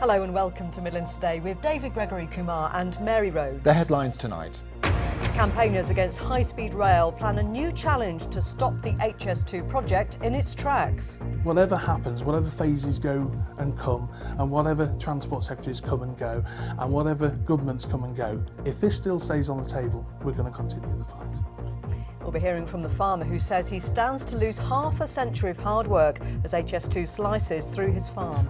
Hello and welcome to Midlands Today with David Gregory Kumar and Mary Rhodes. The headlines tonight. Campaigners against high-speed rail plan a new challenge to stop the HS2 project in its tracks. Whatever happens, whatever phases go and come, and whatever transport secretaries come and go, and whatever governments come and go, if this still stays on the table, we're going to continue the fight. We'll be hearing from the farmer who says he stands to lose half a century of hard work as HS2 slices through his farm.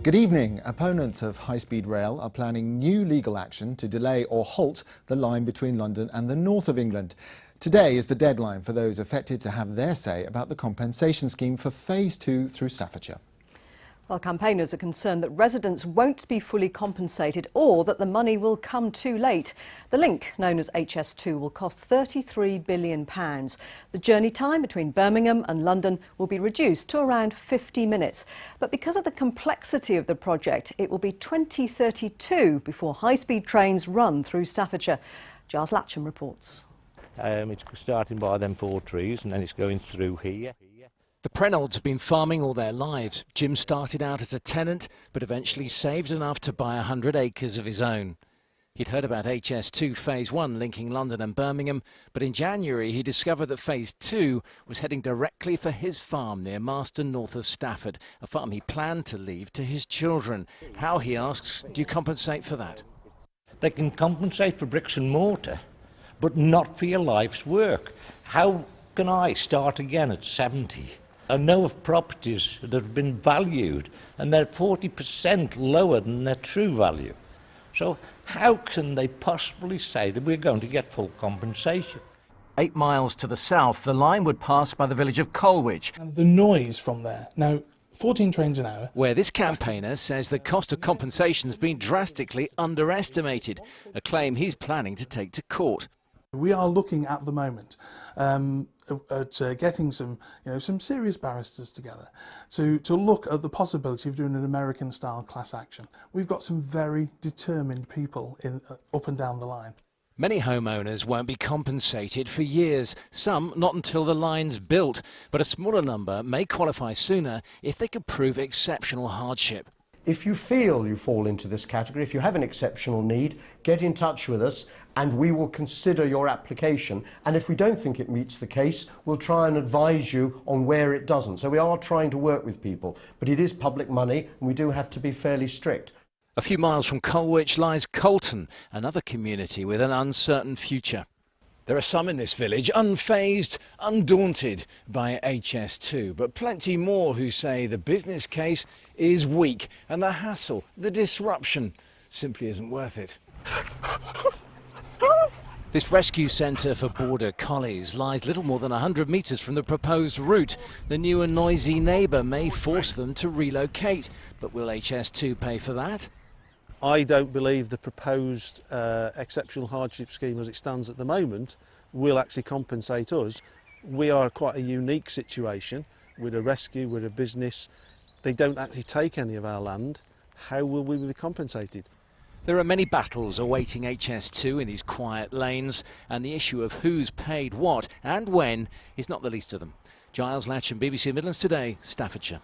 Good evening. Opponents of high-speed rail are planning new legal action to delay or halt the line between London and the north of England. Today is the deadline for those affected to have their say about the compensation scheme for Phase 2 through Staffordshire. Well, campaigners are concerned that residents won't be fully compensated or that the money will come too late. The link, known as HS2, will cost £33 billion. The journey time between Birmingham and London will be reduced to around 50 minutes. But because of the complexity of the project, it will be 2032 before high-speed trains run through Staffordshire. Giles Latcham reports. It's starting by them 4 trees and then it's going through here. The Prenolds have been farming all their lives. Jim started out as a tenant, but eventually saved enough to buy 100 acres of his own. He'd heard about HS2 Phase 1 linking London and Birmingham, but in January he discovered that Phase 2 was heading directly for his farm near Marston, north of Stafford, a farm he planned to leave to his children. How, he asks, do you compensate for that? They can compensate for bricks and mortar, but not for your life's work. How can I start again at 70? I know of properties that have been valued and they're 40% lower than their true value. So how can they possibly say that we're going to get full compensation? 8 miles to the south, the line would pass by the village of Colwich. And the noise from there. Now, 14 trains an hour. Where this campaigner says the cost of compensation has been drastically underestimated, a claim he's planning to take to court. We are looking at the moment at getting some serious barristers together to look at the possibility of doing an American-style class action. We've got some very determined people up and down the line. Many homeowners won't be compensated for years, some not until the line's built, but a smaller number may qualify sooner if they could prove exceptional hardship. If you feel you fall into this category, if you have an exceptional need, get in touch with us and we will consider your application. And if we don't think it meets the case, we'll try and advise you on where it doesn't. So we are trying to work with people, but it is public money and we do have to be fairly strict. A few miles from Colwich lies Colton, another community with an uncertain future. There are some in this village unfazed, undaunted by HS2, but plenty more who say the business case is weak and the hassle, the disruption, simply isn't worth it. This rescue centre for border collies lies little more than 100 metres from the proposed route. The new and noisy neighbour may force them to relocate, but will HS2 pay for that? I don't believe the proposed exceptional hardship scheme as it stands at the moment will actually compensate us. We are quite a unique situation. We're a rescue, we're a business. They don't actually take any of our land. How will we be compensated? There are many battles awaiting HS2 in these quiet lanes, and the issue of who's paid what and when is not the least of them. Giles Latcham, BBC Midlands Today, Staffordshire.